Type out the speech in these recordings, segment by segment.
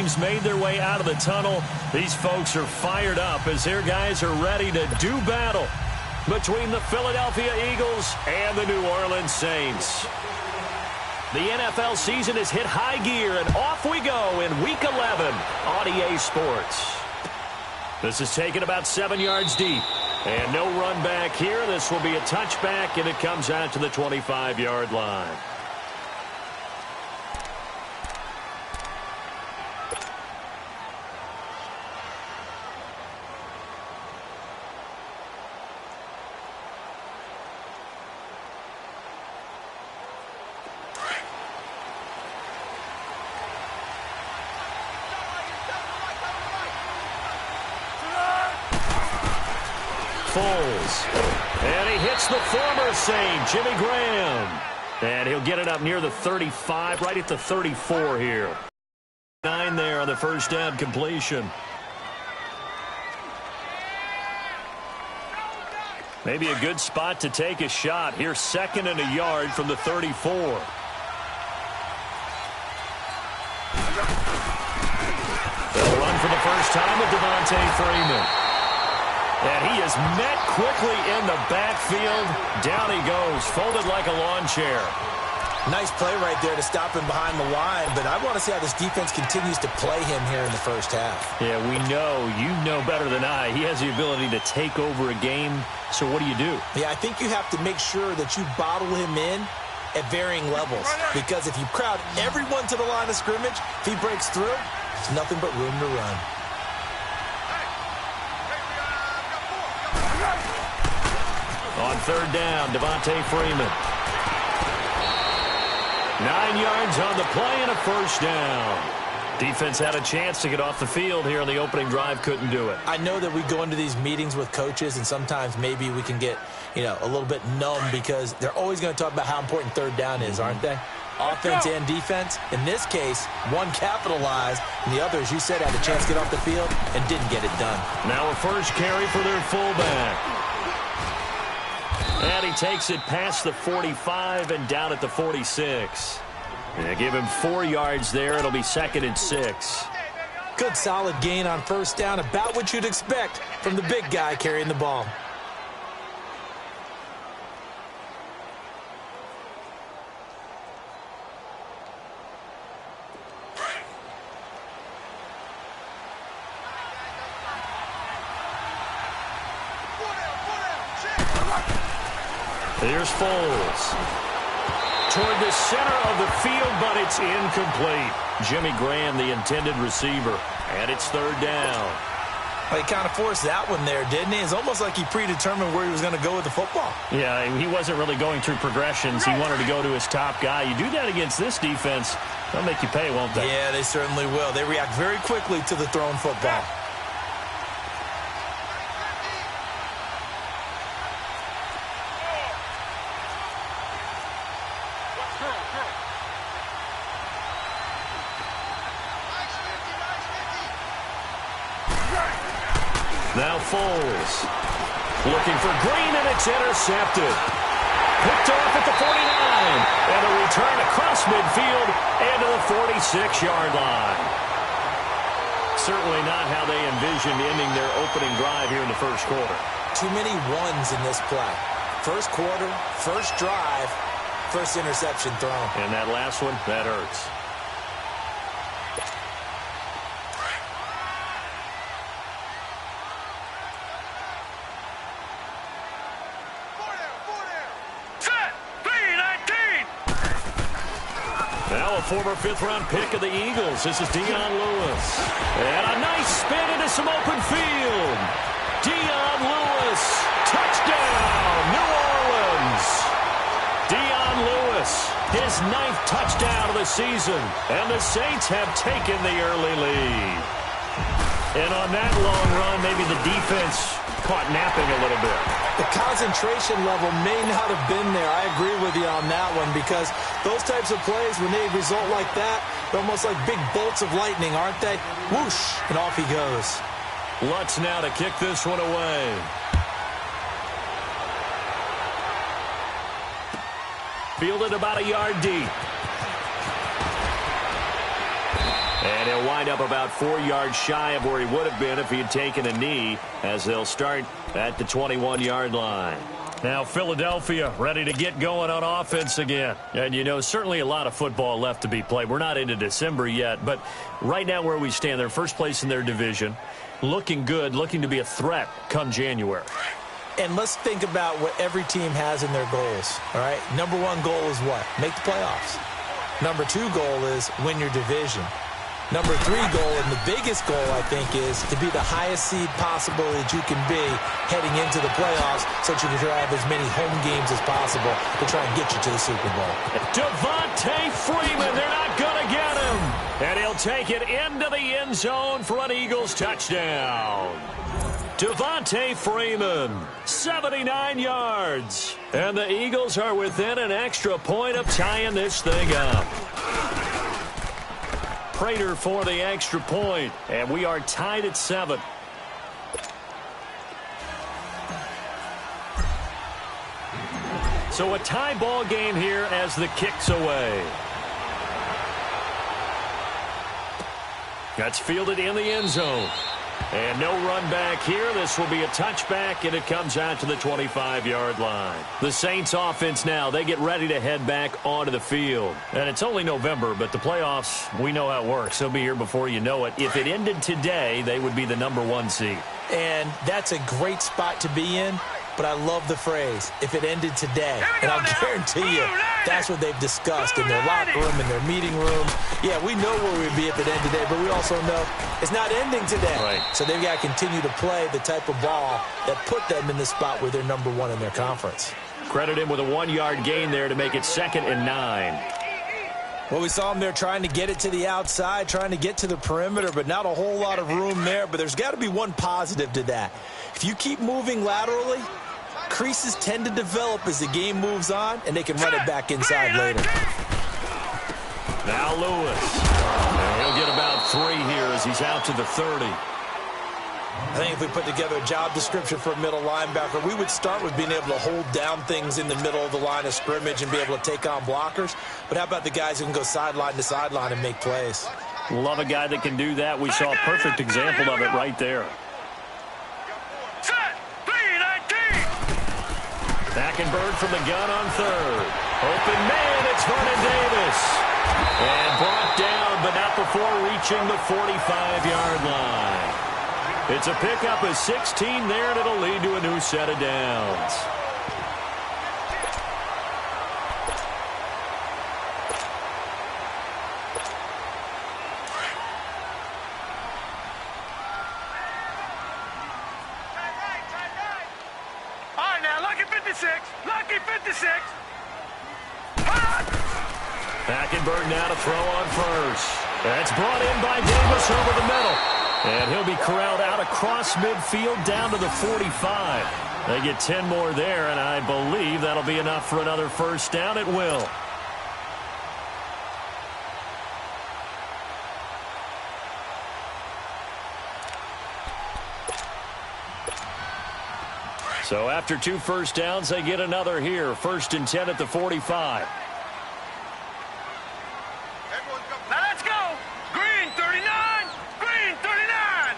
teams made their way out of the tunnle. These folks are fired up as their guys are ready to do battle between the Philadelphia Eagles and the New Orleans Saints. The NFL season has hit high gear, and off we go in Week 11 on EA Sports. This is taken about 7 yards deep. And no run back here. This will be a touchback, and it comes out to the 25-yard line. And he hits the former Saint, Jimmy Graham. And he'll get it up near the 35, right at the 34 here. 9 there on the first down completion. Maybe a good spot to take a shot. Here, 2nd and a yard from the 34. They'll run for the first time with Devontae Freeman. And he is met quickly in the backfield. Down he goes, folded like a lawn chair. Nice play right there to stop him behind the line, but I want to see how this defense continues to play him here in the first half. Yeah, we know. You know better than I. He has the ability to take over a game, so what do you do? Yeah, I think you have to make sure that you bottle him in at varying levels, because if you crowd everyone to the line of scrimmage, if he breaks through, there's nothing but room to run. On 3rd down, Devontae Freeman. 9 yards on the play and a first down. Defense had a chance to get off the field here on the opening drive, couldn't do it. I know that we go into these meetings with coaches, and sometimes maybe we can get, a little bit numb because they're always going to talk about how important 3rd down is, aren't they? Offense and defense. In this case, one capitalized, and the other, as you said, had a chance to get off the field and didn't get it done. Now a first carry for their fullback. And he takes it past the 45 and down at the 46. Yeah, give him 4 yards there. It'll be 2nd and 6. Good solid gain on first down, about what you'd expect from the big guy carrying the ball. Here's Foles. Toward the center of the field, but it's incomplete. Jimmy Graham, the intended receiver. And it's 3rd down. Well, he kind of forced that one there, didn't he? It's almost like he predetermined where he was going to go with the football. Yeah, he wasn't really going through progressions. He wanted to go to his top guy. You do that against this defense, they'll make you pay, won't they? Yeah, they certainly will. They react very quickly to the thrown football. Now Foles looking for Green, and it's intercepted. Picked off at the 49, and a return across midfield and to the 46-yard line. Certainly not how they envisioned ending their opening drive here in the first quarter. Too many ones in this play. First quarter, first drive, first interception thrown. And that last one, that hurts. Former 5th-round pick of the Eagles. This is Dion Lewis. And a nice spin into some open field. Dion Lewis. Touchdown, New Orleans. Dion Lewis, his 9th touchdown of the season. And the Saints have taken the early lead. And on that long run, maybe the defense caught napping a little bit. The concentration level may not have been there. I agree with you on that one, because those types of plays, when they result like that, they're almost like big bolts of lightning, aren't they? Whoosh, and off he goes. Lutz now to kick this one away. Fielded about a yard deep. And he'll wind up about 4 yards shy of where he would have been if he had taken a knee, as they'll start at the 21-yard line. Now Philadelphia ready to get going on offense again. And, you know, certainly a lot of football left to be played. We're not into December yet, but right now where we stand, they're first place in their division, looking good, looking to be a threat come January. And let's think about what every team has in their goals, all right? Number 1 goal is what? Make the playoffs. Number 2 goal is win your division. Number 3 goal, and the biggest goal, I think, is to be the highest seed possible that you can be heading into the playoffs so that you can have as many home games as possible to try and get you to the Super Bowl. Devontae Freeman, they're not going to get him. And he'll take it into the end zone for an Eagles touchdown. Devontae Freeman, 79 yards. And the Eagles are within an extra point of tying this thing up. Prater for the extra point, and we are tied at 7. So a tie ball game here as the kick's away. That's fielded in the end zone. And no run back here. This will be a touchback, and it comes out to the 25-yard line. The Saints offense now, they get ready to head back onto the field. And it's only November, but the playoffs, we know how it works. They'll be here before you know it. If it ended today, they would be the number 1 seed. And that's a great spot to be in. But I love the phrase, if it ended today. And I'll guarantee you, that's what they've discussed in their locker room, in their meeting rooms. Yeah, we know where we'd be if it ended today, but we also know it's not ending today. Right. So they've got to continue to play the type of ball that put them in the spot where they're number 1 in their conference. Credit him with a 1-yard gain there to make it 2nd and 9. Well, we saw him there trying to get it to the outside, trying to get to the perimeter, but not a whole lot of room there. But there's got to be one positive to that. If you keep moving laterally, creases tend to develop as the game moves on, and they can run it back inside later. Now Lewis. And he'll get about 3 here as he's out to the 30. I think if we put together a job description for a middle linebacker, we would start with being able to hold down things in the middle of the line of scrimmage and be able to take on blockers. But how about the guys who can go sideline to sideline and make plays? Love a guy that can do that. We saw a perfect example of it right there. Hackenberg from the gun on 3rd. Open man, it's Vernon Davis. And brought down, but not before reaching the 45-yard line. It's a pickup of 16 there, and it'll lead to a new set of downs. Hackenberg now to throw on 1st. That's brought in by Davis over the middle. And he'll be corralled out across midfield down to the 45. They get 10 more there, and I believe that'll be enough for another first down. It will. So after 2 first downs, they get another here. 1st and 10 at the 45. Now let's go. Green 39. Green 39.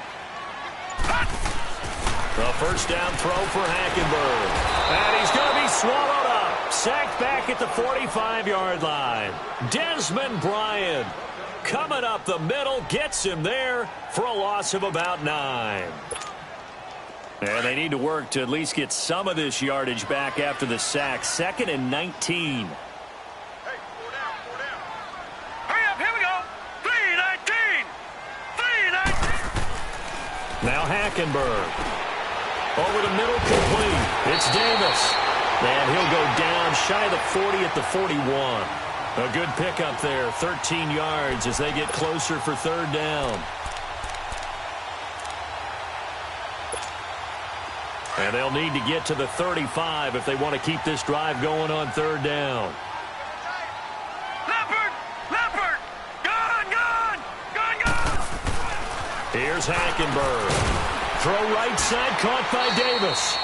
The first down throw for Hackenberg. And he's going to be swallowed up. Sacked back at the 45-yard line. Desmond Bryant coming up the middle. Gets him there for a loss of about 9. And they need to work to at least get some of this yardage back after the sack. 2nd and 19. Hurry up, here we go. 3-19. 3-19. Now Hackenberg. Over the middle, complete. It's Davis. And he'll go down shy of the 40 at the 41. A good pickup there. 13 yards as they get closer for 3rd down. And they'll need to get to the 35 if they want to keep this drive going on 3rd down. Leopard! Leopard! Gun! Here's Hackenberg. Throw right side, caught by Davis.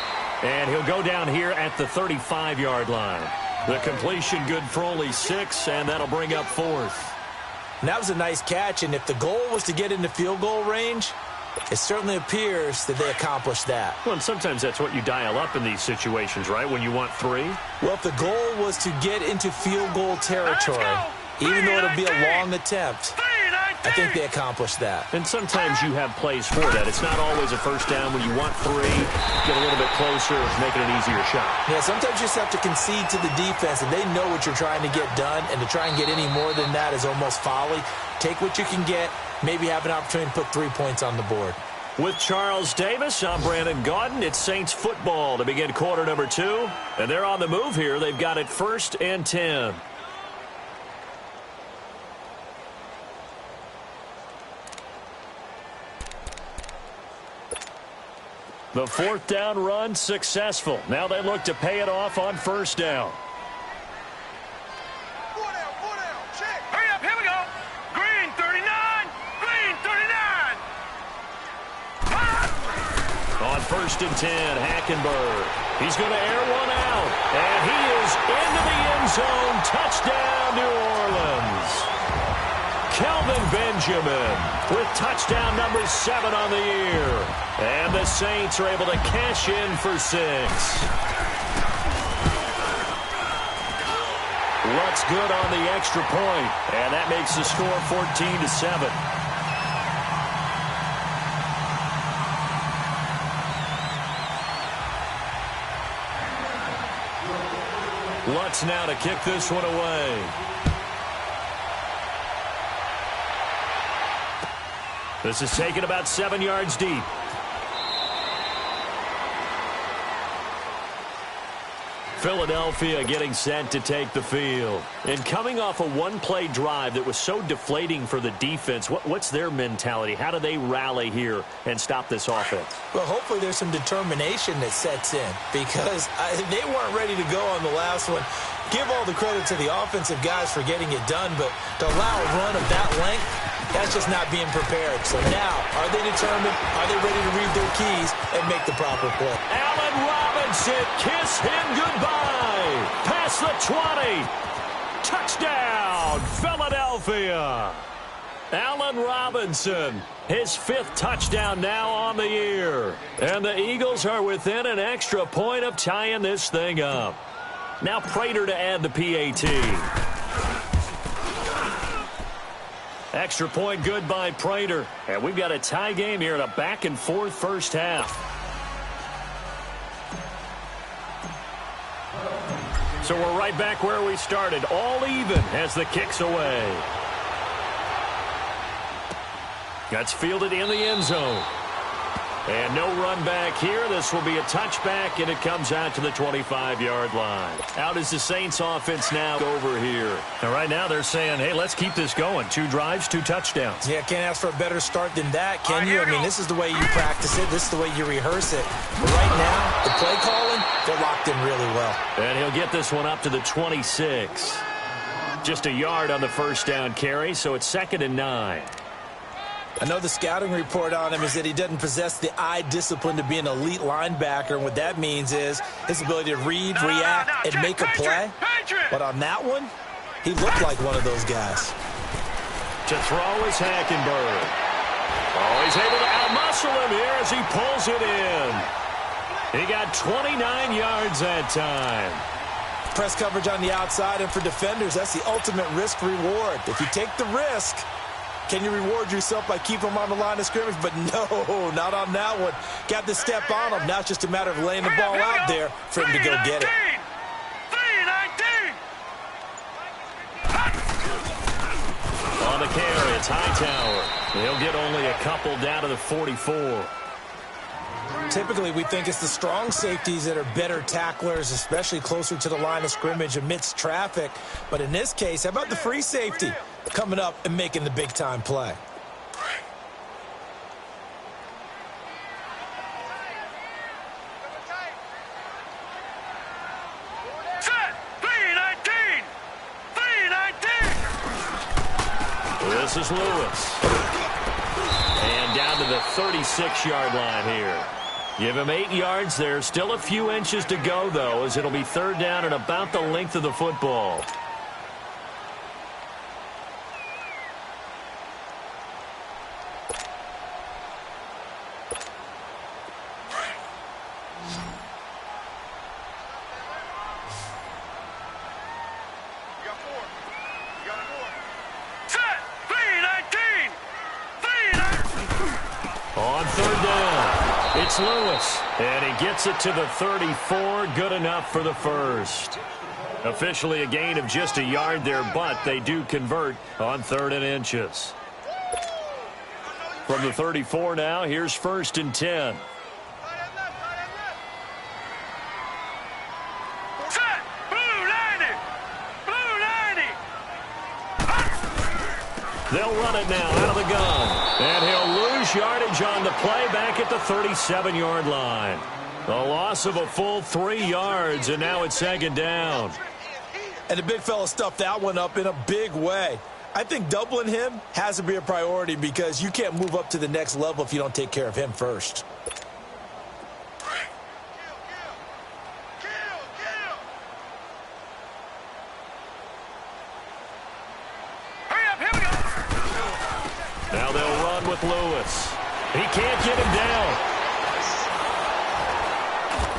And he'll go down here at the 35-yard line. The completion good for only 6, and that'll bring up 4th. And that was a nice catch, and if the goal was to get into field goal range, it certainly appears that they accomplished that. Well, and sometimes that's what you dial up in these situations, right, when you want 3? Well, if the goal was to get into field goal territory, even though it'll be a long attempt, I think they accomplished that. And sometimes you have plays for that. It's not always a first down when you want 3, get a little bit closer, make it an easier shot. Yeah, sometimes you just have to concede to the defense, and they know what you're trying to get done, and to try and get any more than that is almost folly. Take what you can get, maybe have an opportunity to put 3 points on the board. With Charles Davis, I'm Brandon Gaudin. It's Saints football to begin quarter number 2. And they're on the move here. They've got it 1st and 10. The 4th down run successful. Now they look to pay it off on 1st down. Hurry up, here we go. Green 39. Green 39. On 1st and 10, Hackenberg. He's going to air one out. And he is into the end zone. Touchdown, New Orleans. Kelvin Benjamin with touchdown number 7 on the year. And the Saints are able to cash in for 6. Looks good on the extra point. And that makes the score 14-7. Lutz now to kick this one away. This is taken about 7 yards deep. Philadelphia getting set to take the field. And coming off a one-play drive that was so deflating for the defense, what's their mentality? How do they rally here and stop this offense? Well, hopefully there's some determination that sets in, because they weren't ready to go on the last one. Give all the credit to the offensive guys for getting it done, but to allow a run of that length, that's just not being prepared. So now, are they determined? Are they ready to read their keys and make the proper play? Allen Robinson, kiss him goodbye. Past the 20. Touchdown, Philadelphia. Allen Robinson, his 5th touchdown now on the year. And the Eagles are within an extra point of tying this thing up. Now Prater to add the PAT. Extra point good by Prater. And we've got a tie game here in a back-and-forth first half. So we're right back where we started. All even as the kick's away. That's fielded in the end zone. And no run back here. This will be a touchback, and it comes out to the 25-yard line. Out is the Saints offense now over here. And right now they're saying, hey, let's keep this going. 2 drives, 2 touchdowns. Yeah, can't ask for a better start than that, can you? I mean, this is the way you practice it. This is the way you rehearse it. But right now, the play calling, they're locked in really well. And he'll get this one up to the 26. Just a yard on the first down carry, so it's 2nd and 9. I know the scouting report on him is that he doesn't possess the eye discipline to be an elite linebacker, and what that means is his ability to read, react, and make a play. But on that one, he looked like one of those guys. To throw is Hackenberg. Oh, he's able to outmuscle him here as he pulls it in. He got 29 yards that time. Press coverage on the outside, and for defenders, that's the ultimate risk-reward. If you take the risk, can you reward yourself by keeping him on the line of scrimmage? But no, not on that one. Got to step on him. Now it's just a matter of laying the ball out there for him to go get it. 3-19. On the carry, it's Hightower. He'll get only a couple down to the 44. Typically, we think it's the strong safeties that are better tacklers, especially closer to the line of scrimmage amidst traffic. But in this case, how about the free safety coming up and making the big-time play? Set. 3-19. 3-19. This is Lewis. And down to the 36-yard line here. Give him 8 yards there. Still a few inches to go, though, as it'll be 3rd down and about the length of the football. On third down, it's Lewis, and he gets it to the 34, good enough for the first. Officially a gain of just a yard there, but they do convert on 3rd and inches. From the 34 now, here's 1st and 10. Set! Blue 90! Blue 90! They'll run it now out of the gun. And he'll lose yardage on the play back at the 37-yard line. A loss of a full 3 yards, and now it's 2nd down. And the big fella stuffed that one up in a big way. I think doubling him has to be a priority because you can't move up to the next level if you don't take care of him first. Now they'll run with Lewis. He can't get him down.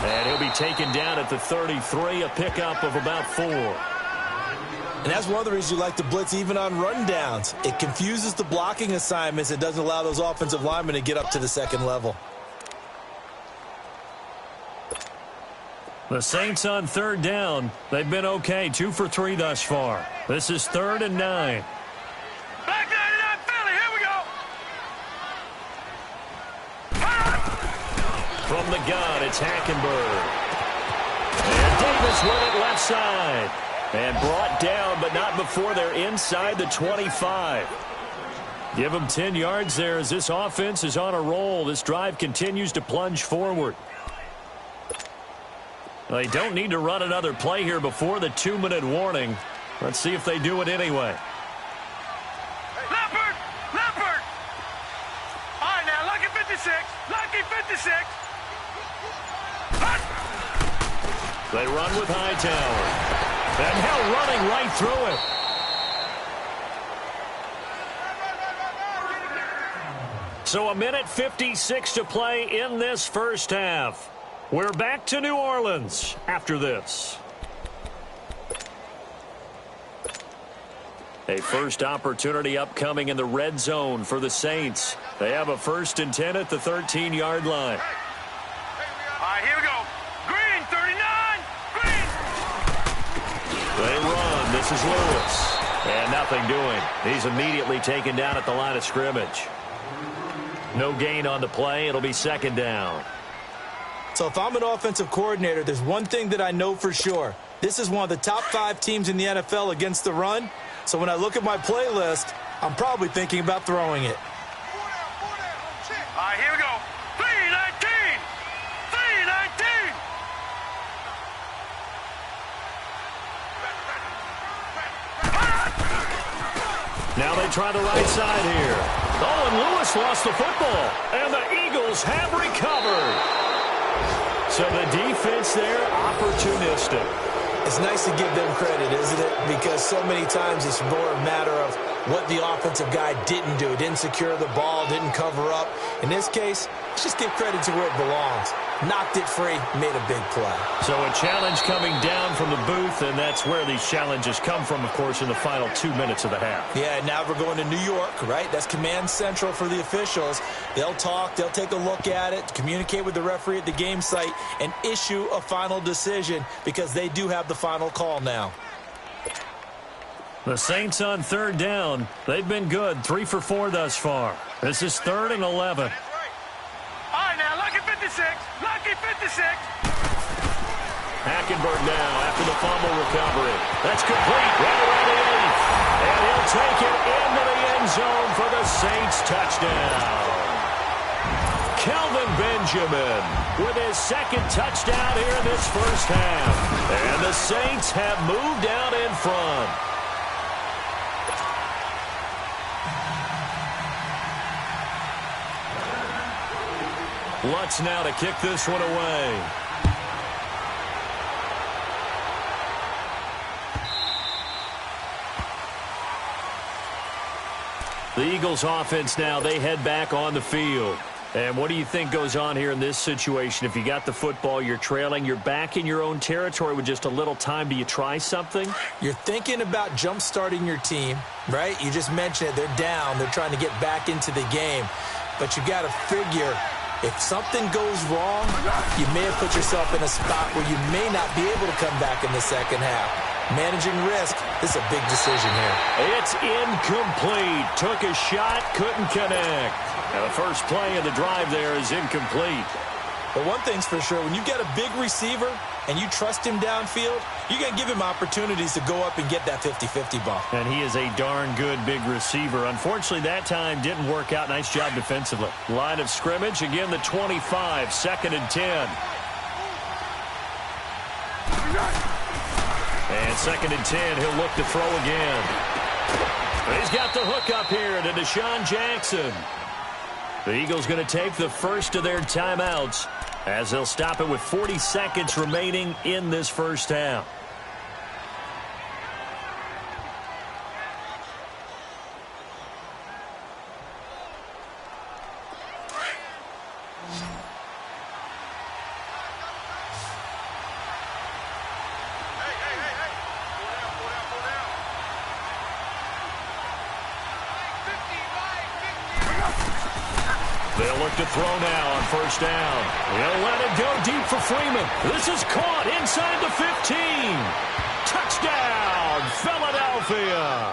And he'll be taken down at the 33, a pickup of about 4. And that's one of the reasons you like to blitz even on rundowns. It confuses the blocking assignments. It doesn't allow those offensive linemen to get up to the 2nd level. The Saints on 3rd down. They've been okay, 2 for 3 thus far. This is 3rd and 9. Back 99 Philly, here we go! From the gun, it's Hackenberg. And Davis with it left side. And brought down, but not before they're inside the 25. Give them 10 yards there as this offense is on a roll. This drive continues to plunge forward. They don't need to run another play here before the 2-minute warning. Let's see if they do it anyway. Leopard! Leopard! All right, now, lucky 56. Lucky 56. They run with Hightower. And now running right through it. So 1:56 to play in this first half. We're back to New Orleans after this. A first opportunity upcoming in the red zone for the Saints. They have a 1st and 10 at the 13-yard line. All right, here we go. Green, 39. Green. They run. This is Lewis. And nothing doing. He's immediately taken down at the line of scrimmage. No gain on the play. It'll be 2nd down. So if I'm an offensive coordinator, there's one thing that I know for sure. This is one of the top 5 teams in the NFL against the run. So when I look at my playlist, I'm probably thinking about throwing it. All right, here we go. 319. 319. Now they try the right side here. Oh, and Lewis lost the football. And the Eagles have recovered. So the defense there, opportunistic. It's nice to give them credit, isn't it? Because so many times it's more a matter of what the offensive guy didn't do. Didn't secure the ball, didn't cover up. In this case, let's just give credit to where it belongs. Knocked it free, made a big play. So a challenge coming down from the booth, and that's where these challenges come from, of course, in the final 2 minutes of the half. Yeah, now we're going to New York, right? That's command central for the officials. They'll talk, they'll take a look at it, communicate with the referee at the game site, and issue a final decision because they do have the final call now. The Saints on 3rd down. They've been good, 3 for 4 thus far. This is 3rd and 11. All right, now, lucky 56. Lucky 56. Hackenberg now after the fumble recovery. That's complete right around the 8th. And he'll take it into the end zone for the Saints touchdown. Kelvin Benjamin with his 2nd touchdown here in this first half. And the Saints have moved out in front. Lutz now to kick this one away. The Eagles offense now, they head back on the field. And what do you think goes on here in this situation? If you got the football, you're trailing, you're back in your own territory with just a little time. Do you try something? You're thinking about jump-starting your team, right? You just mentioned it. They're down. They're trying to get back into the game. but you got to figure if something goes wrong, you may have put yourself in a spot where you may not be able to come back in the second half. Managing risk, this is a big decision here. It's incomplete. Took a shot, couldn't connect. And the first play of the drive there is incomplete. But one thing's for sure, when you get a big receiver and you trust him downfield, you're going to give him opportunities to go up and get that 50-50 ball. And he is a darn good big receiver. Unfortunately, that time didn't work out. Nice job defensively. Line of scrimmage, again the 25, 2nd and 10. And 2nd and 10, he'll look to throw again. He's got the hook up here to Deshaun Jackson. The Eagles going to take the first of their timeouts as they'll stop it with 40 seconds remaining in this first half. They'll look to throw now on first down. He'll let it go deep for Freeman. This is caught inside the 15. Touchdown, Philadelphia.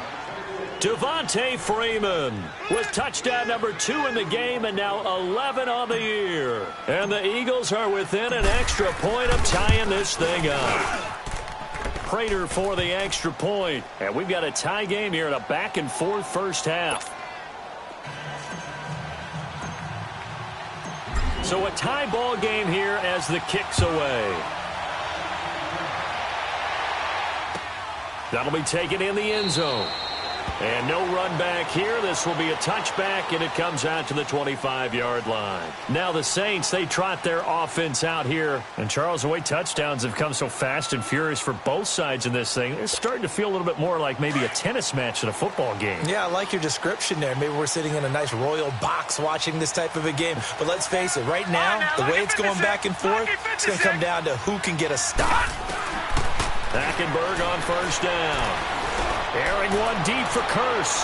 Devontae Freeman with touchdown number 2 in the game and now 11 on the year. And the Eagles are within an extra point of tying this thing up. Prater for the extra point. And we've got a tie game here in a back-and-forth first half. So a tie ball game here as the kick's away. That'll be taken in the end zone. And no run back here. This will be a touchback, and it comes out to the 25-yard line. Now the Saints, they trot their offense out here. And, Charles, the way touchdowns have come so fast and furious for both sides in this thing, it's starting to feel a little bit more like maybe a tennis match than a football game. Yeah, I like your description there. Maybe we're sitting in a nice royal box watching this type of a game. But let's face it, right now, the way it's going back and forth, it's going to come down to who can get a stop. Hackenberg on first down. Airing one deep for Curse.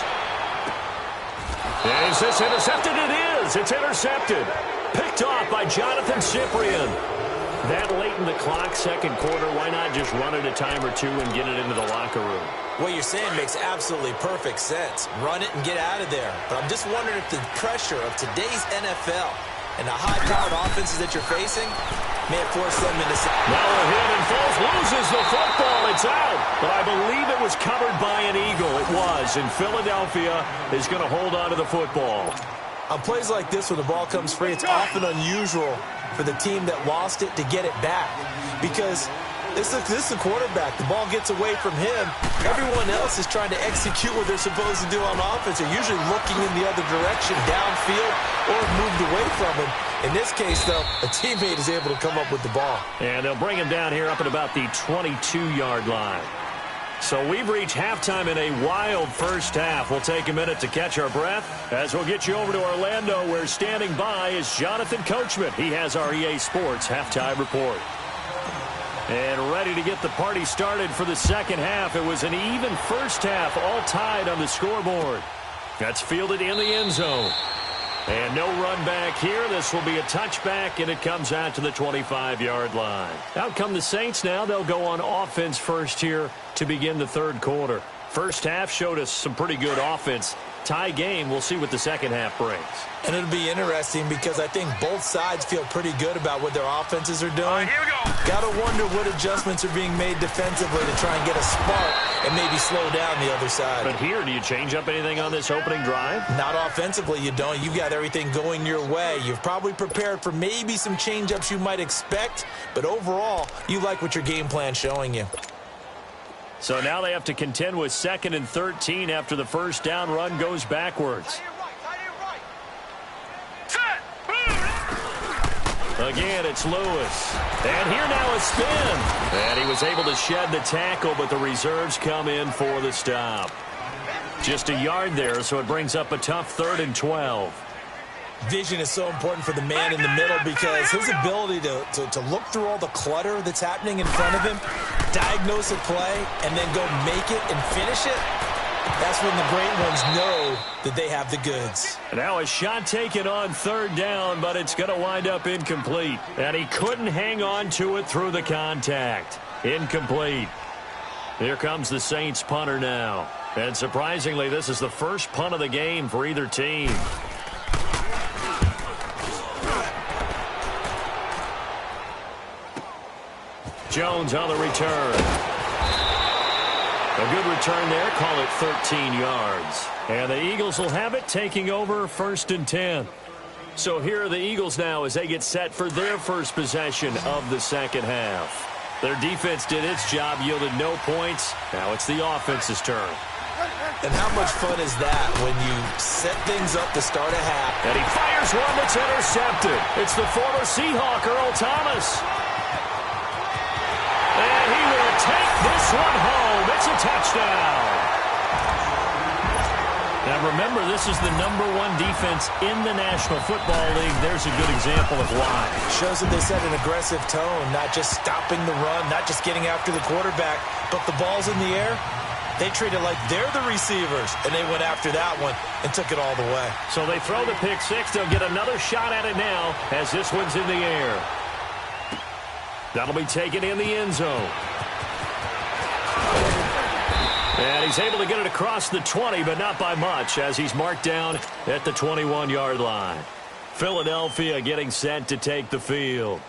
Is this intercepted? It is. It's intercepted. Picked off by Jonathan Cyprien. That late in the clock, second quarter, why not just run it a time or two and get it into the locker room? What you're saying makes absolutely perfect sense. Run it and get out of there. But I'm just wondering if the pressure of today's NFL and the high-powered offenses that you're facing may have forced them into... Now a hit and Foles loses the football. It's out. But I believe it was covered by an Eagle. It was. And Philadelphia is going to hold on to the football. On plays like this, when the ball comes free, it's often unusual for the team that lost it to get it back. Because this is the quarterback. The ball gets away from him. Everyone else is trying to execute what they're supposed to do on offense. They're usually looking in the other direction, downfield, or moved away from him. In this case, though, a teammate is able to come up with the ball. And they'll bring him down here up at about the 22-yard line. So we've reached halftime in a wild first half. We'll take a minute to catch our breath as we'll get you over to Orlando, where standing by is Jonathan Coachman. He has our EA Sports halftime report. And ready to get the party started for the second half. It was an even first half, all tied on the scoreboard. That's fielded in the end zone. And no run back here. This will be a touchback, and it comes out to the 25-yard line. Out come the Saints now. They'll go on offense first here to begin the third quarter. First half showed us some pretty good offense. Tie game. We'll see what the second half brings. And it'll be interesting because I think both sides feel pretty good about what their offenses are doing. Here we go. Got to wonder what adjustments are being made defensively to try and get a spark and maybe slow down the other side. But here, do you change up anything on this opening drive? Not offensively, you don't. You've got everything going your way. You've probably prepared for maybe some change-ups you might expect, but overall, you like what your game plan's showing you. So now they have to contend with 2nd and 13 after the first down run goes backwards. Again, it's Lewis. And here now a spin. And he was able to shed the tackle, but the reserves come in for the stop. Just a yard there, so it brings up a tough 3rd and 12. Vision is so important for the man in the middle because his ability to look through all the clutter that's happening in front of him, diagnose a play, and then go make it and finish it, That's when the great ones know that they have the goods. Now a shot taken on third down, but it's going to wind up incomplete. And he couldn't hang on to it through the contact. Incomplete. Here comes the Saints punter now. And surprisingly, this is the first punt of the game for either team. Jones on the return. A good return there. Call it 13 yards. And the Eagles will have it, taking over 1st and 10. So here are the Eagles now as they get set for their first possession of the second half. Their defense did its job, yielded no points. Now it's the offense's turn. And how much fun is that when you set things up to start a half? And he fires one that's intercepted. It's the former Seahawk, Earl Thomas. And he will take this one home. It's a touchdown. Now remember, this is the #1 defense in the National Football League. There's a good example of why. Shows that they set an aggressive tone, not just stopping the run, not just getting after the quarterback, but the ball's in the air. They treat it like they're the receivers, and they went after that one and took it all the way. So they throw the pick six. They'll get another shot at it now as this one's in the air. That'll be taken in the end zone. And he's able to get it across the 20, but not by much, as he's marked down at the 21-yard line. Philadelphia getting set to take the field.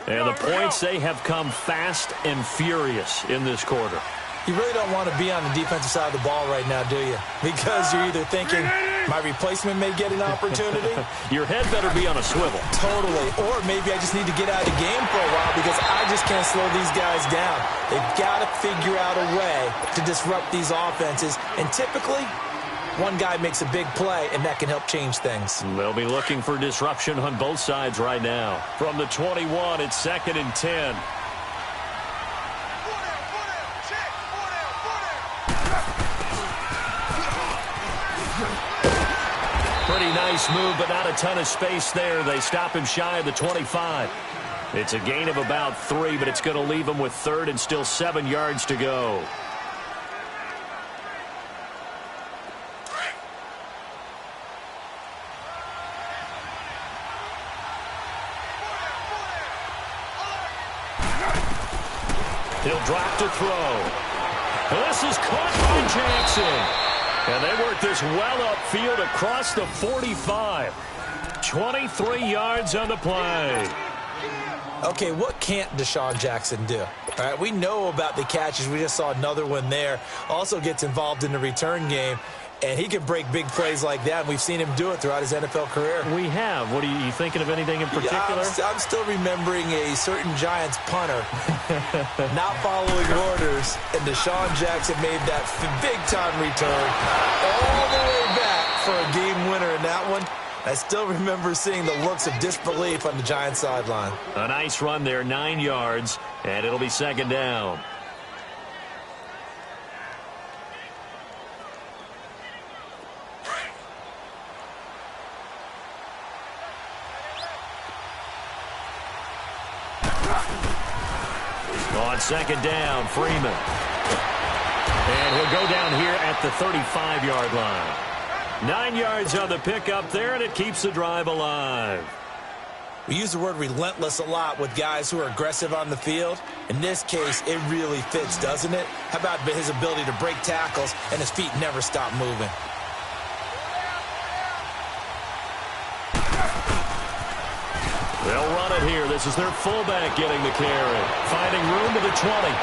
And the points, they have come fast and furious in this quarter. You really don't want to be on the defensive side of the ball right now, do you? Because you're either thinking, my replacement may get an opportunity. Your head better be on a swivel. Totally. Or maybe I just need to get out of the game for a while because I just can't slow these guys down. They've got to figure out a way to disrupt these offenses. And typically, one guy makes a big play, and that can help change things. They'll be looking for disruption on both sides right now. From the 21, it's 2nd and 10. Pretty nice move, but not a ton of space there. They stop him shy of the 25. It's a gain of about 3, but it's going to leave him with 3rd and still 7 yards to go. He'll drop to throw. This is caught by Jackson. And they work this well upfield across the 45. 23 yards on the play. Okay, what can't Deshaun Jackson do? All right, we know about the catches. We just saw another one there. Also gets involved in the return game. And he can break big plays like that. And we've seen him do it throughout his NFL career. We have. What are you thinking of anything in particular? Yeah, I'm still remembering a certain Giants punter not following orders. And Deshaun Jackson made that big-time return all the way back for a game winner in that one. I still remember seeing the looks of disbelief on the Giants sideline. A nice run there, 9 yards, and it'll be 2nd down. On 2nd down, Freeman. And he'll go down here at the 35-yard line. 9 yards on the pickup there, and it keeps the drive alive. We use the word relentless a lot with guys who are aggressive on the field. In this case, it really fits, doesn't it? How about his ability to break tackles and his feet never stop moving? They'll run it here. This is their fullback getting the carry. Finding room to the 20.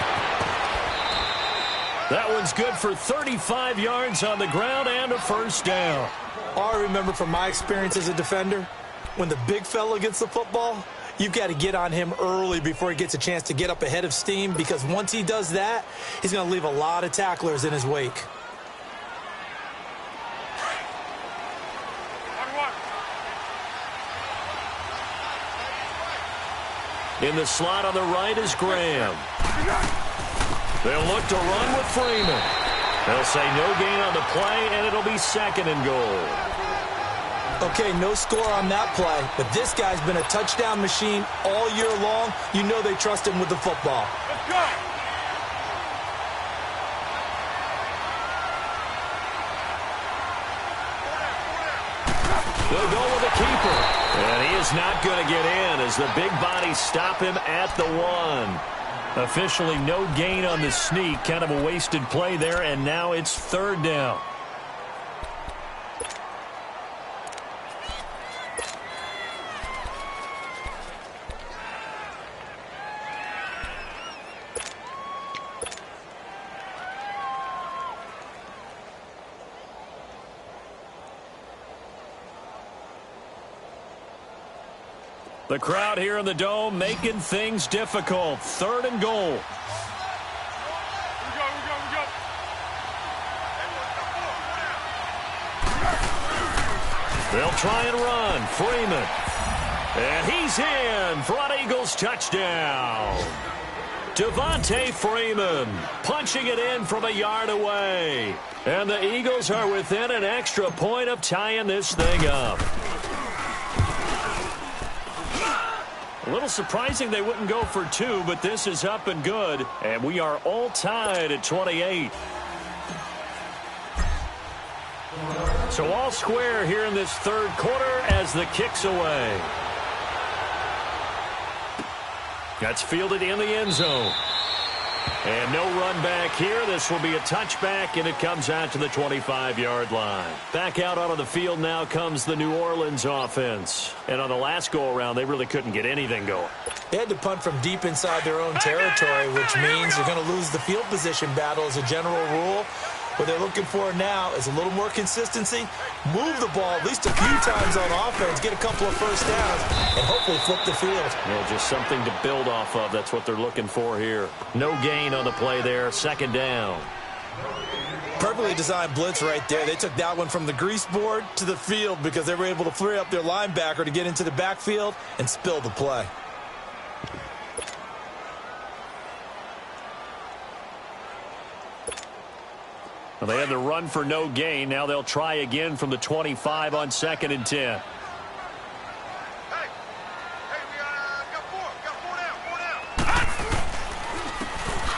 That one's good for 35 yards on the ground and a 1st down. All I remember from my experience as a defender, when the big fella gets the football, you've got to get on him early before he gets a chance to get up ahead of steam, because once he does that, he's going to leave a lot of tacklers in his wake. In the slot on the right is Graham. They'll look to run with Freeman. They'll say no gain on the play, and it'll be 2nd and goal. Okay, no score on that play, but this guy's been a touchdown machine all year long. You know they trust him with the football. Let's go. keeper. And he is not going to get in as the big bodies stop him at the 1. Officially no gain on the sneak. Kind of a wasted play there, and now it's 3rd down. The crowd here in the Dome making things difficult. 3rd and goal. They'll try and run. Freeman. And he's in. Front Eagles touchdown. Devontae Freeman punching it in from a yard away. And the Eagles are within an extra point of tying this thing up. A little surprising they wouldn't go for 2, but this is up and good. And we are all tied at 28. So all square here in this 3rd quarter as the kick's away. That's fielded in the end zone. And no run back here. This will be a touchback, and it comes out to the 25-yard line. Back out onto the field now comes the New Orleans offense. And on the last go-around, they really couldn't get anything going. They had to punt from deep inside their own territory, which means they're going to lose the field position battle as a general rule. What they're looking for now is a little more consistency, move the ball at least a few times on offense, get a couple of first downs, and hopefully flip the field. Yeah, just something to build off of. That's what they're looking for here. No gain on the play there. 2nd down. Perfectly designed blitz right there. They took that one from the grease board to the field because they were able to free up their linebacker to get into the backfield and spill the play. Well, they had the run for no gain. Now they'll try again from the 25 on 2nd and 10. Hey, we got 4 down.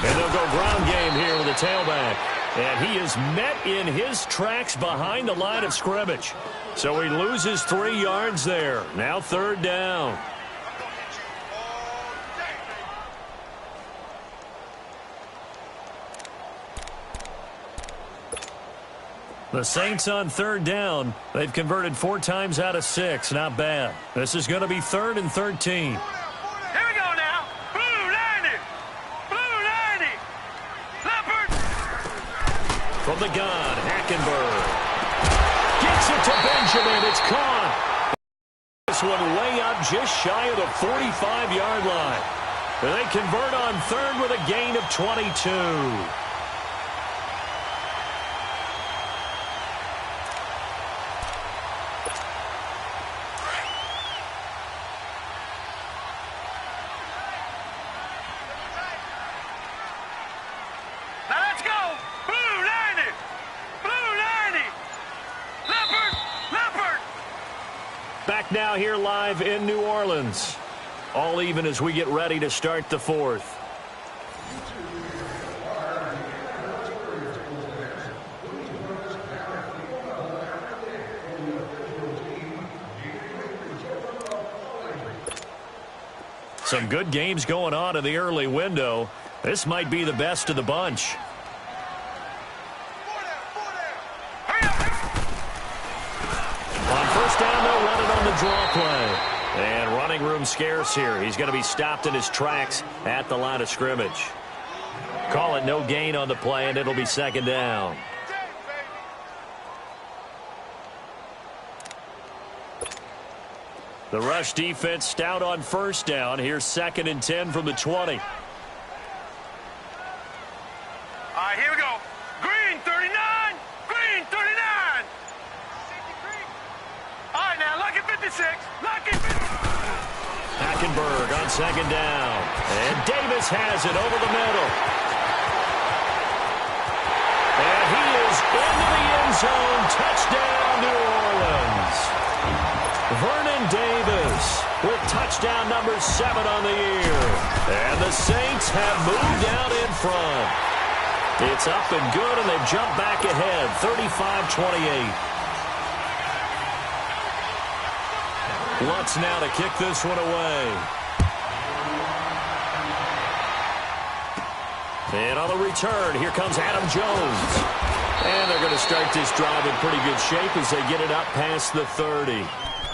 And they'll go ground game here with the tailback. And he is met in his tracks behind the line of scrimmage. So he loses 3 yards there. Now 3rd down. The Saints on 3rd down. They've converted 4 times out of 6. Not bad. This is going to be 3rd and 13. Here we go now. Blue 90. Blue 90. Leopard. From the gun, Hackenberg. Gets it to Benjamin. It's caught. This one way up just shy of the 45-yard line. And they convert on 3rd with a gain of 22. Now here live in New Orleans. All even as we get ready to start the 4th. Some good games going on in the early window. This might be the best of the bunch. Draw play. And running room scarce here. He's going to be stopped in his tracks at the line of scrimmage. Call it no gain on the play, and it'll be 2nd down. The rush defense stout on 1st down. Here's 2nd and 10 from the 20. All right, here we go. Green 39. Green 39. All right, now, lucky 56. Lucky 56. Hackenberg on 2nd down. And Davis has it over the middle. And he is into the end zone. Touchdown, New Orleans. Vernon Davis with touchdown number 7 on the year. And the Saints have moved out in front. It's up and good, and they've jumped back ahead, 35-28. Lutz now to kick this one away. And on the return, here comes Adam Jones. And they're going to start this drive in pretty good shape as they get it up past the 30.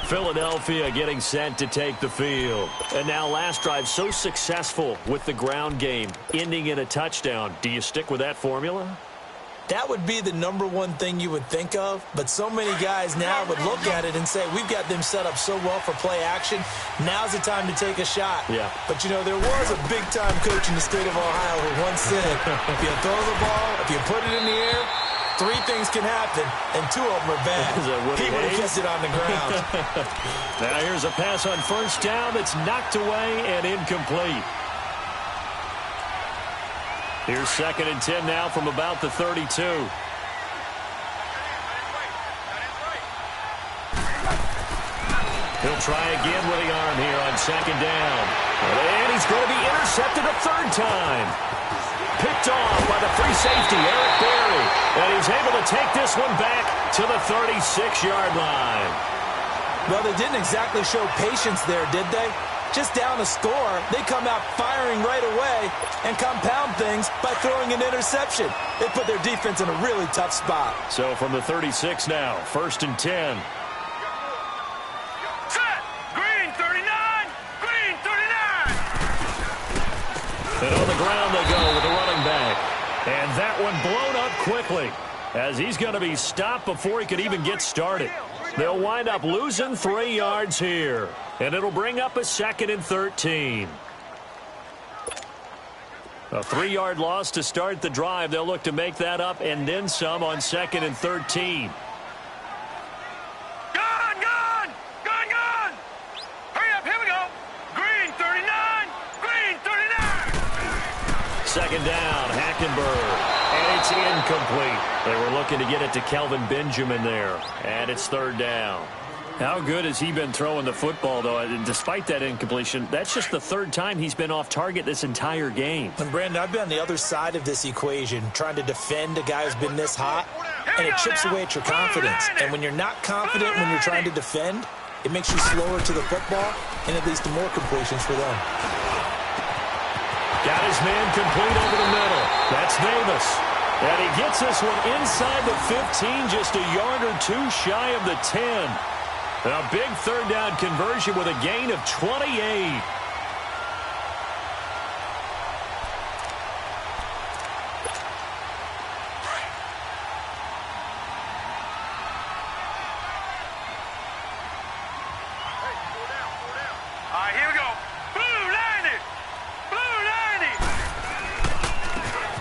Philadelphia getting set to take the field. And now last drive so successful with the ground game, ending in a touchdown. Do you stick with that formula? That would be the number one thing you would think of, but so many guys now would look at it and say, we've got them set up so well for play action. Now's the time to take a shot. Yeah. But, you know, there was a big-time coach in the state of Ohio who once said, if you throw the ball, if you put it in the air, 3 things can happen, and 2 of them are bad. He would have kept it on the ground. Now here's a pass on first down that's knocked away and incomplete. Here's 2nd and 10 now from about the 32. He'll try again with the arm here on 2nd down. And he's going to be intercepted a 3rd time. Picked off by the free safety, Eric Berry. And he's able to take this one back to the 36-yard line. Well, they didn't exactly show patience there, did they? Just down a score, they come out firing right away and compound things by throwing an interception. They put their defense in a really tough spot. So from the 36 now, 1st and 10. Set! Green 39! Green 39! And on the ground they go with the running back. And that one blown up quickly as he's going to be stopped before he could even get started. They'll wind up losing 3 yards here. And it'll bring up a 2nd and 13. A 3-yard loss to start the drive. They'll look to make that up and then some on 2nd and 13. Gone! Gone! Gone! Gone! Hurry up, here we go! Green 39! Green 39! 2nd down, Hackenberg. And it's incomplete. They were looking to get it to Kelvin Benjamin there. And it's 3rd down. How good has he been throwing the football, though? And despite that incompletion, that's just the 3rd time he's been off target this entire game. And, Brandon, I've been on the other side of this equation, trying to defend a guy who's been this hot, and it chips away at your confidence. And when you're not confident when you're trying to defend, it makes you slower to the football, and it leads to more completions for them. Got his man complete over the middle. That's Davis. And he gets this one inside the 15, just a yard or 2 shy of the 10. A big 3rd down conversion with a gain of 28. All right, here we go. Blue 90! Blue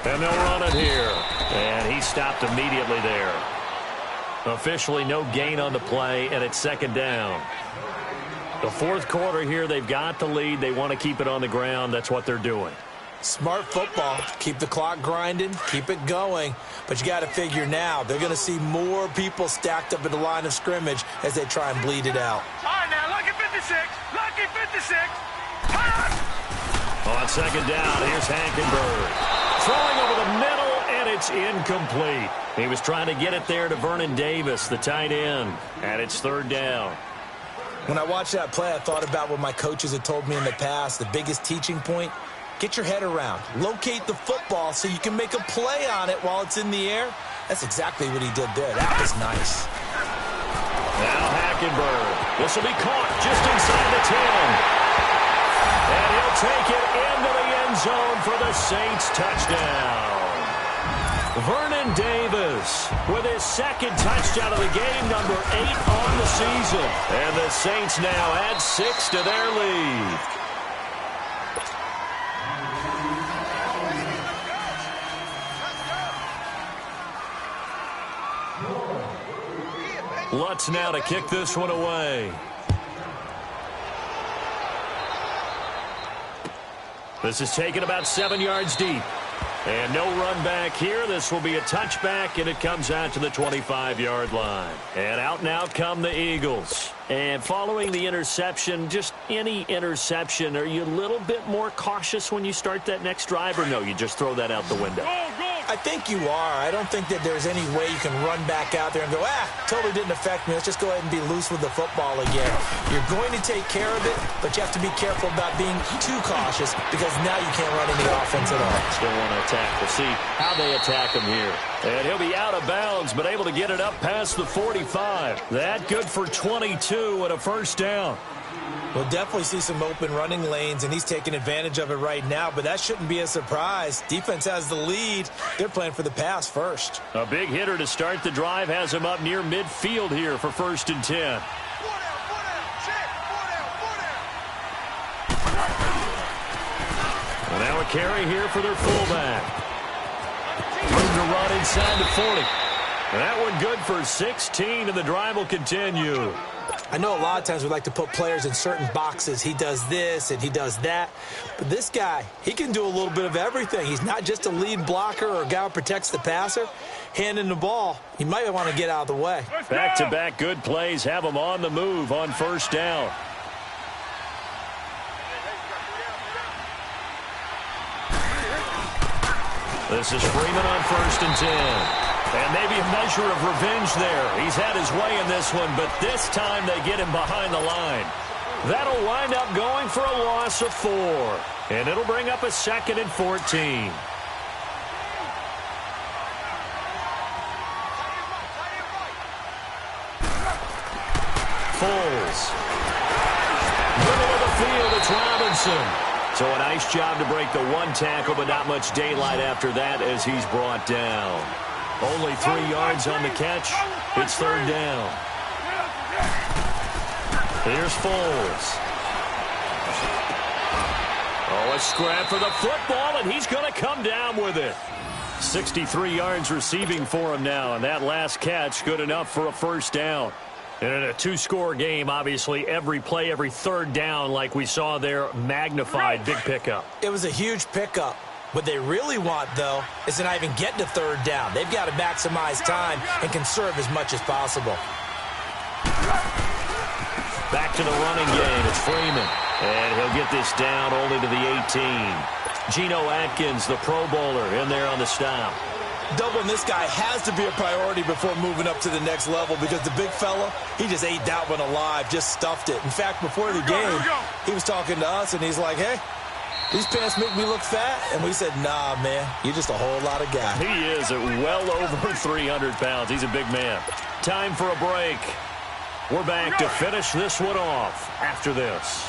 90! And they'll run it here. And he stopped immediately there. Officially no gain on the play, and it's 2nd down. The 4th quarter here, they've got the lead. They want to keep it on the ground. That's what they're doing. Smart football. Keep the clock grinding. Keep it going. But you got to figure now, they're going to see more people stacked up in the line of scrimmage as they try and bleed it out. All right, now, lucky 56. Lucky 56. On 2nd down, here's Hackenberg. Throwing over the middle, and it's incomplete. He was trying to get it there to Vernon Davis, the tight end. And it's 3rd down. When I watched that play, I thought about what my coaches had told me in the past. The biggest teaching point, get your head around. Locate the football so you can make a play on it while it's in the air. That's exactly what he did there. That was nice. Now Hackenberg. This will be caught just inside the 10. And he'll take it into the end zone for the Saints touchdown. Vernon Davis with his 2nd touchdown of the game, number 8 on the season. And the Saints now add 6 to their lead. Lutz now to kick this one away. This is taken about 7 yards deep. And no run back here. This will be a touchback, and it comes out to the 25-yard line. And out now come the Eagles. And following the interception, just any interception, are you a little bit more cautious when you start that next drive, or no, you just throw that out the window? Go, go, I think you are. I don't think that there's any way you can run back out there and go, totally didn't affect me. Let's just go ahead and be loose with the football again. You're going to take care of it, but you have to be careful about being too cautious because now you can't run any offense at all. Still want to attack. We'll see how they attack him here. And he'll be out of bounds, but able to get it up past the 45. That good for 22 and a first down. We'll definitely see some open running lanes, and he's taking advantage of it right now, but that shouldn't be a surprise. Defense has the lead. They're playing for the pass first. A big hitter to start the drive has him up near midfield here for 1st and 10. And now a carry here for their fullback. Room to run inside the 40. And that one good for 16, and the drive will continue. I know a lot of times we like to put players in certain boxes. He does this and he does that. But this guy, he can do a little bit of everything. He's not just a lead blocker or a guy who protects the passer. Handing the ball, he might want to get out of the way. Back-to-back good plays have him on the move on 1st down. This is Freeman on 1st and 10. And maybe a measure of revenge there. He's had his way in this one, but this time they get him behind the line. That'll wind up going for a loss of 4. And it'll bring up a 2nd and 14. Foles. Middle of the field, it's Robinson. So a nice job to break the 1 tackle, but not much daylight after that as he's brought down. Only 3 yards on the catch. It's 3rd down. Here's Foles. Oh, a scrap for the football, and he's going to come down with it. 63 yards receiving for him now, and that last catch good enough for a 1st down. And in a 2-score game, obviously, every play, every 3rd down, like we saw there, magnified. Big pickup. It was a huge pickup. What they really want, though, is to not even get to 3rd down. They've got to maximize time and conserve as much as possible. Back to the running game. It's Freeman. And he'll get this down only to the 18. Geno Atkins, the Pro Bowler, in there on the stop. Doubling this guy has to be a priority before moving up to the next level because the big fella, he just ate that one alive, just stuffed it. In fact, before the game, he was talking to us, and he's like, hey, these pants make me look fat. And we said, nah, man, you're just a whole lot of guy. He is at well over 300 pounds. He's a big man. Time for a break. We're back to finish this one off after this.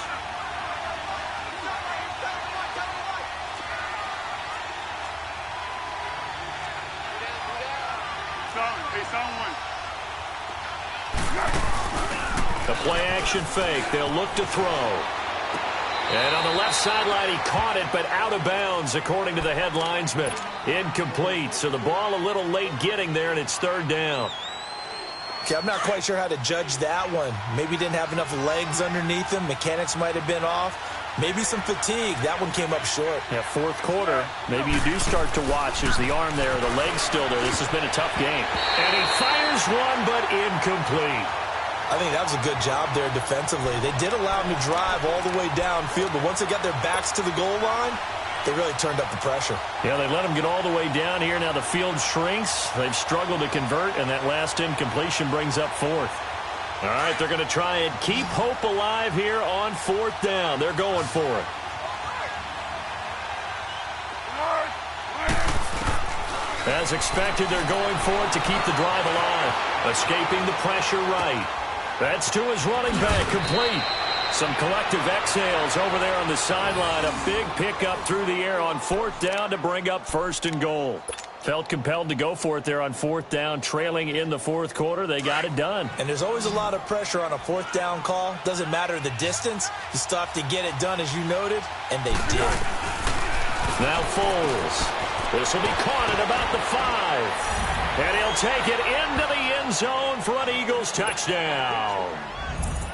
The play-action fake. They'll look to throw. And on the left sideline, he caught it, but out of bounds, according to the head linesman. Incomplete, so the ball a little late getting there, and it's 3rd down. Okay, I'm not quite sure how to judge that one. Maybe didn't have enough legs underneath him. Mechanics might have been off. Maybe some fatigue. That one came up short. Yeah, 4th quarter. Maybe you do start to watch. There's the arm there, the leg's still there. This has been a tough game. And he fires one, but incomplete. I think that was a good job there defensively. They did allow him to drive all the way downfield, but once they got their backs to the goal line, they really turned up the pressure. Yeah, they let him get all the way down here. Now the field shrinks. They've struggled to convert, and that last incompletion brings up 4th. All right, they're going to try and keep hope alive here on 4th down. They're going for it. As expected, they're going for it to keep the drive alive. Escaping the pressure right. That's to his running back, complete. Some collective exhales over there on the sideline. A big pickup through the air on 4th down to bring up 1st and goal. Felt compelled to go for it there on 4th down, trailing in the 4th quarter. They got it done. And there's always a lot of pressure on a 4th down call. Doesn't matter the distance. You still have to get it done, as you noted, and they did. Now Foles. This will be caught at about the 5. And he'll take it into the end zone for an Eagles touchdown.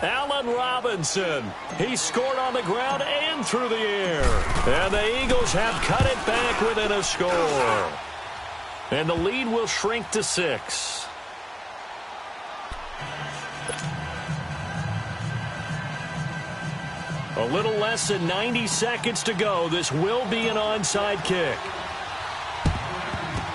Allen Robinson. He scored on the ground and through the air. And the Eagles have cut it back within a score. And the lead will shrink to 6. A little less than 90 seconds to go. This will be an onside kick.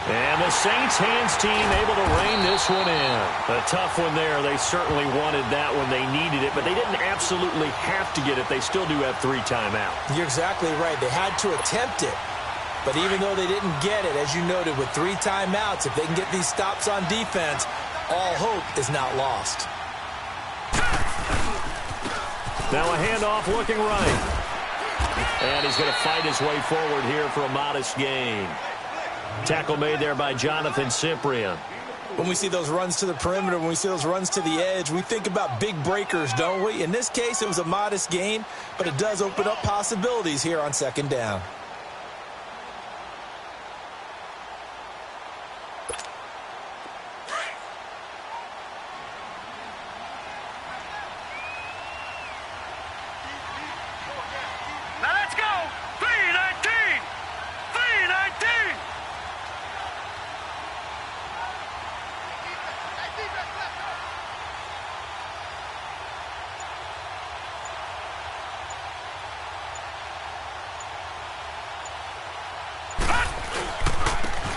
And the Saints hands team able to rein this one in. A tough one there. They certainly wanted that when they needed it, but they didn't absolutely have to get it. They still do have 3 timeouts. You're exactly right. They had to attempt it. But even though they didn't get it, as you noted, with 3 timeouts, if they can get these stops on defense, all hope is not lost. Now a handoff looking right. And he's going to fight his way forward here for a modest gain. Tackle made there by Jonathan Cyprien. When we see those runs to the perimeter, when we see those runs to the edge, we think about big breakers, don't we? In this case, it was a modest gain, but it does open up possibilities here on 2nd down. Now let's go. 3-19. 3-19.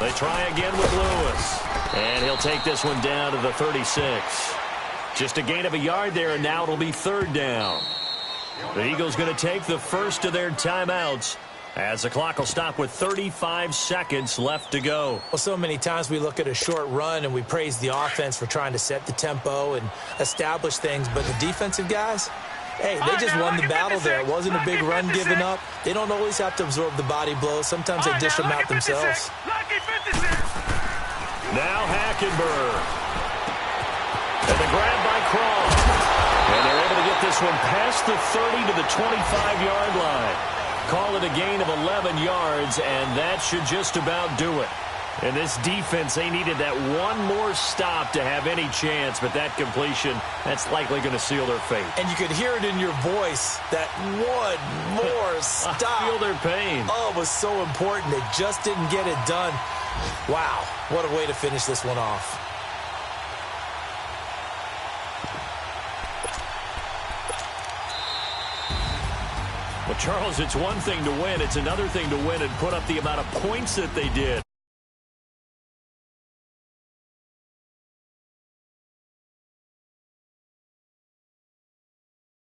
They try again with Lewis. And he'll take this one down to the 36. Just a gain of a yard there, and now it'll be 3rd down. The Eagles going to take the first of their timeouts as the clock will stop with 35 seconds left to go. Well, so many times we look at a short run and we praise the offense for trying to set the tempo and establish things, but the defensive guys, hey, they just won the battle there. It wasn't a big run given up. They don't always have to absorb the body blows. Sometimes they dish them out themselves. Now Hackenberg. And the grab by Cross. And they're able to get this one past the 30 to the 25-yard line. Call it a gain of 11 yards, and that should just about do it. And this defense, they needed that one more stop to have any chance, but that completion, that's likely going to seal their fate. And you could hear it in your voice, that one more stop. I feel their pain. Oh, it was so important. They just didn't get it done. Wow, what a way to finish this one off. Well, Charles, it's one thing to win. It's another thing to win and put up the amount of points that they did.